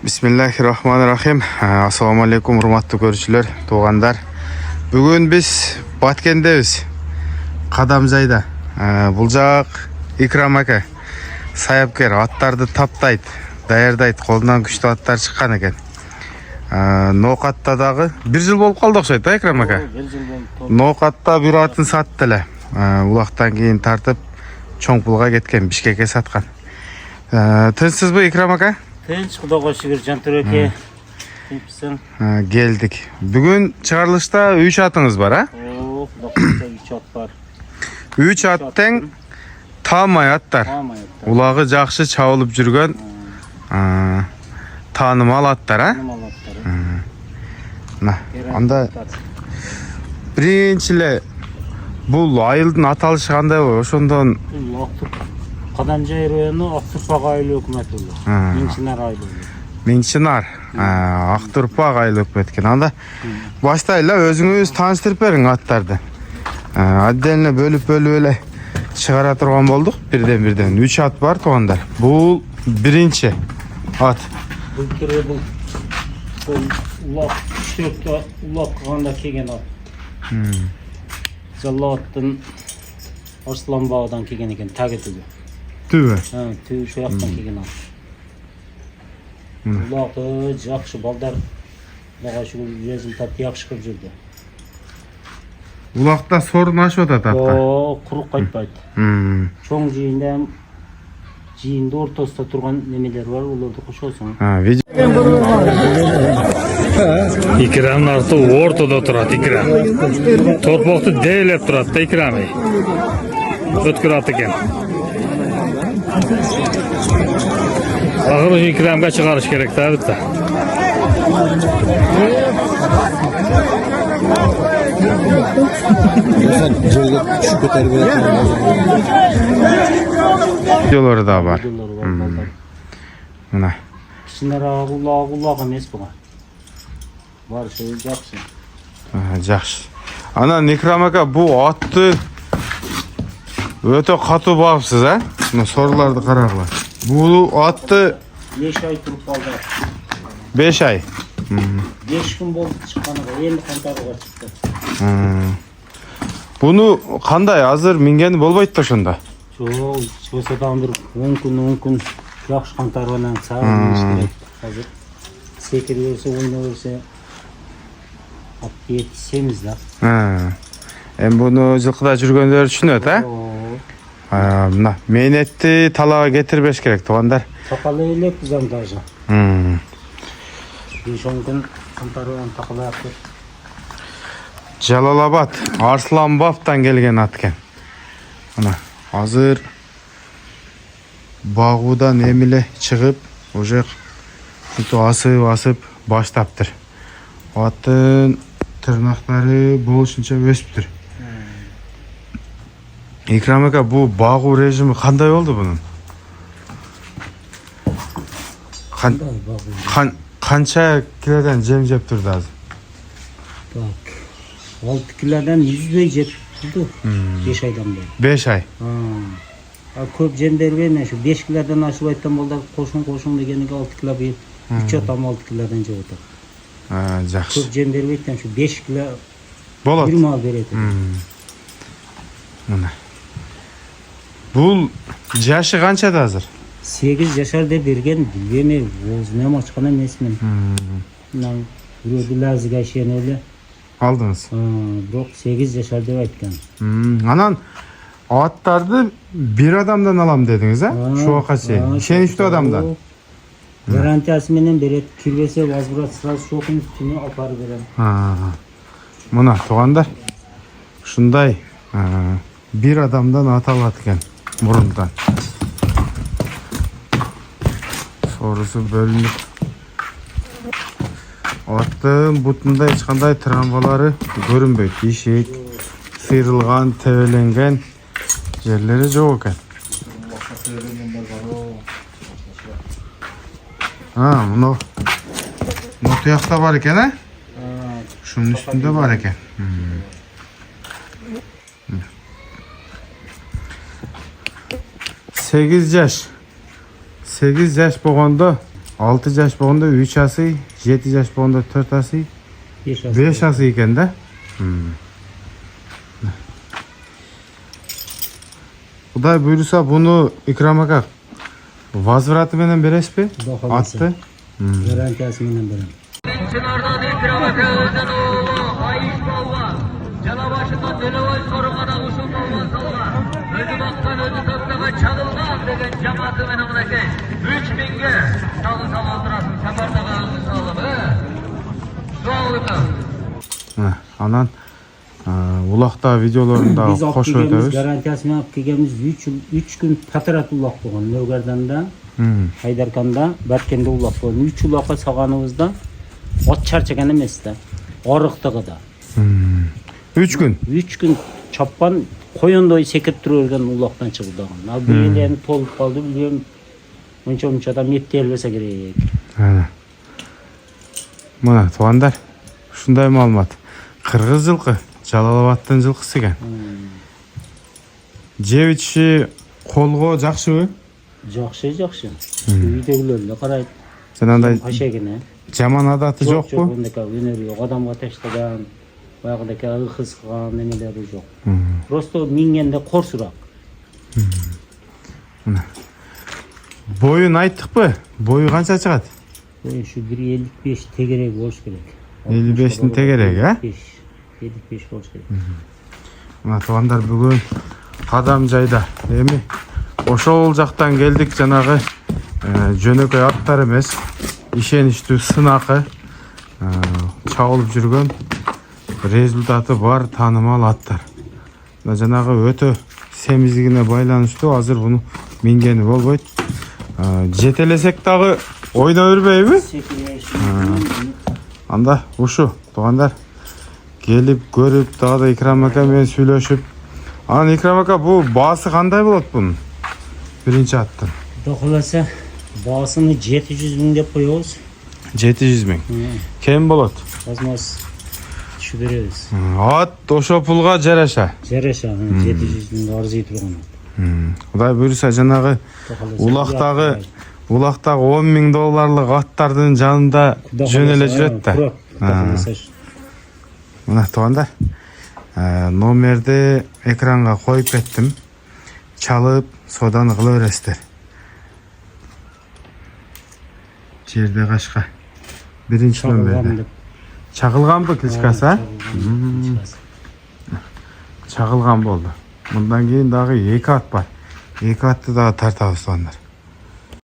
Bismillahirrahmanirrahim. Assalamu alaikum hurmatlı görüşçüler, tuğanlar. Bugün biz Batken'deyiz. Kadamjayda. Buljak İkram aka sayapker attardı taptaydı, dayardaydı. Kolundan güçlü attar çıkan eken. Noqat'ta dağı bir yıl bolup kaldı okşaydı da İkram aka. Noqat'ta bir atın sattılar. Ulaqtan keyin tartıp çoң pulga ketken, Bişkek'e satkan. Tınçsız bu İkram aka? Tinç, Xudoga şükür Cantur aka. Geldik. Bugün çıkarılışta 3 atınız var ha? Oo, Xudoga 3 at var. 3 attan tamay attar. Ulağı жақсы çağılıp жүрген tanımal attar ha? Anda birinçile bu ayıldın atalışı qanday bolot? Ошондон Kadamjay rayonu Aqturpaq айыл өкмөтү болот. Миңчинар айылы. Миңчинар. Aqturpaq айыл өкмөт. Анда баштайлы өзүңүз тааныштырып бериң аттарды. Отдельно бөлүп эле чыгара турган болдук бирден. 3 at бар тугандар. Бул биринчи at. Бул кире бул улак шөпкө улак кылганда келген at. Жаллаттын Арсланбаудан келген экен, тагетиги. Түбө. Түбө şu жактан келген at. Улакы жакшы балдар. Буга шул результат жакшы кылып жүрдү. Улакта сорун ашып атат атка. Курук кайтпайт. Чоң жыйында ортосунда турган немелер бар, уларды кошосуң. İkramın artı ortada turат İkram. Torpaqты deylep turат da İkram'ı. Ötkür at eken. Ahır İkram'a çıkarış gerek tabi da. Videoları da var. Mına. Kişiler ağıllak emes buğa. Var şey jakşı. Жақсы. Анан İkram aka bu atты өтө катуу багыпсыз, а? Мына сорларды карагыла. Bu atты 5 ay turup kaldı. 5 ay. 5 gün boldu çıkkanıga, endi kantarıga çıktı. Bunu kандай азыр мингени болбойт да ошондо. Жок, чосадан бир 10 күн жакшы кантары менен сагын иштейт. Азыр секире берсе, ойно берсе ат жетсемиз да. Эми буну жылкыда жүргөндөр түшүнөт, а? Мына мээнетти талаага кетирбеш керек, туугандар. Такалы элек бизам даже. 5-10 күн кантары менен такалап кет. Жалалабад, Арсланбаптан келген ат экен. Мына азыр багуудан эмиле чыгып, уже асып баштаптыр. Аттын тырнактары болушунча өсүптүр. İkram aka bu багуу режими кандай болду бунун? Канча килодон жем жеп турду азыр? Так. 6 kilodan 100'e jet tuttu. 5 aydan beri. 5 ay. Köp jem berбейм, şu 5 kilodan aşıp ayttan bolda koşun degeniga 6 kilo berip 3 atam 6 kilodan jep otur. Жақсы. Köp jem berбейтен şu 5 kilo болот. Bir mal bereti. Мына. Бул жашы канчада азыр? 8 yaşarda bergen bilbeyм, өзүнө ачкан эмесмин. Мына бирөөдү лазыга ишен эле. Алдыңыз. Бирок 8 yaşar деп айткан. Анан аттарды bir адамдан алам дедиңиз, а? Шуга чейин. Ишеничтүү адамдан. Гарантиясы менен берет. Кирбесе возврат сразу шокун үстүнө алып берем. Мына туугандар. Ушундай bir адамдан ат алат экен мурундан. Сорусу бөлүнүп. Аттын бутунда эч кандай травмалары көрүнбөйт. Ишик, сыйрылган, тебеленген жерлери жок экен. Мына туякта бар экен, а? Шунун үстүндө бар экен. 8 yaş. 8 yaş болгондо 6 жаш болгондо 3 асый, 7 жаш болгондо 4 асый, 5 асый экен да. Кудай буйруса буну Икрам ака возвраты менен бересизби? Атты. Garantiyasi менен берем. Çınar'dan İkram Aka Özden oğlu Ayış Balvan. Canabaşı'ndan Dölövoy Soruma'da Uşul Balvan Salvan. Özü bakkan özü toplağa çalılmaz degen cemaati benim eke. 3000'ge salı salı oturasın. Seferdağa özü sağlığı. Sağ olun. Анан улакта видеолорунда Biz alып кошуп келгенбиz, өтөбүз. гарантиясын алып келгенбиz 3 gün патрат улак болгон. Нөгөрданда, Хайдарканда, Баркенде улак болгон. 3 улакка салганыбызда от чарчаган эмес да. Арыктыгы да. 3 күн. 3 gün чаппан коёндой секирип тура берген улактан чыгылдаган. Ал бийлени толуп калды, билем. Онча адам эптелбесе керек. Мына туугандар, ушундай маалымат. Кыргыз жылкы, Жалалабадтын жылкысы экен. Жеп ичиши колго жакшыбы? Жакшы. Үйдөгүлөр эле карайт. Жанагындай Ашегине. жаман адаты жокпу? Жок, мындайка өнөрү жок. Адамга таштаган, баягыдайка ыгыз кылган немелери жок. Просто мингенде корсураак. Боюн айттыкпы? Бою канча чыгат? Şu 1.55 tegerek болуш керек. 55'in tegereği, ha? 55 болуш керек. Мына туугандар бүгүн кадам жайда. Эми ошол жактан келдик, жанагы жөнөкөй аттар эмес, ишеничтүү сынакы чабылып жүргөн, результаты бар таанымал аттар. Жанагы өтө семиздигине байланыштуу азыр буну мингени болбойт. Жетелесек дагы ойной бербейби? Анда ушу туугандар келип көрүп дагы да Икрам ака менен сүйлөшүп. Анан Икрам ака бул баасы кандай болот бунун? Биринчи аттын. Dokılasa bağısını 700.000 деп koyuyoruz. 700 000. Кем болот? Azmaz şu bereriz. Ат ошо пулга жараша. Жараша 700.000 arz etilген. Кудай буйруса жанагы улактагы 10 000 долларлык аттардын жанында жөн эле жүрөт да. Мына туугандар, номерди экранга коюп кеттим. Чалып, содан кыла бересиздер. Жерде кашка. Биринчи номерде. Чагылганбы кличкасы? Чагылган болду. Мындан кийин дагы 2 ат бар. 2 атты дагы тартабыз туугандар.